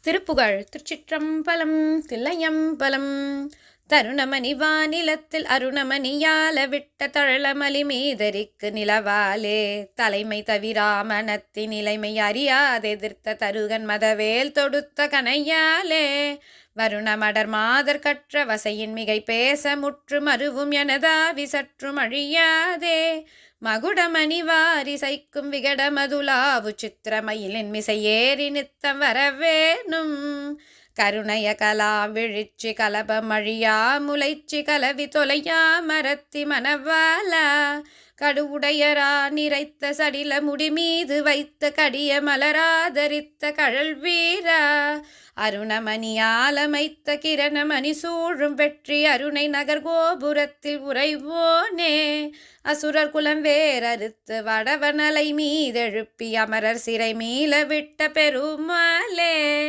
திருப்புகழ். திருச்சிற்றம்பலம். தில்லையம்பலம். தருணமணி வானிலத்தில் அருணமணியால விட்ட தழலமலி மீதரிக்கு நிலவாலே தலைமை தவிராமணத்தின் நிலைமை அறியாதெதிர்த்த தருகன் மதவேல் தொடுத்த கனையாலே வருணமடர் மாதர் கற்ற வசையின் மிகை பேச முற்று மருவும் எனதாவி சற்றும் அழியாதே மகுடமணி வாரி சைக்கும் விகட மதுலாவு சித்திரமயிலின் மிசையேறி நித்தம் வரவேணும் கருணைய கலா விழிச்சி கலபம் அழியா முளைச்சி கலவி தொலையா மரத்தி மணவாலா கடுவுடையரா நிறைத்த சடில முடி மீது வைத்த கடிய மலராதரித்த கழல் வீரா அருணமணியாலமைத்த கிரணமணி சூழும் வெற்றி அருணை நகர் கோபுரத்தில் உறைவோனே அசுரர் குலம் வேறறுத்து வடவனலை மீதெழுப்பி அமரர் சிறை மீள விட்ட பெருமாளே.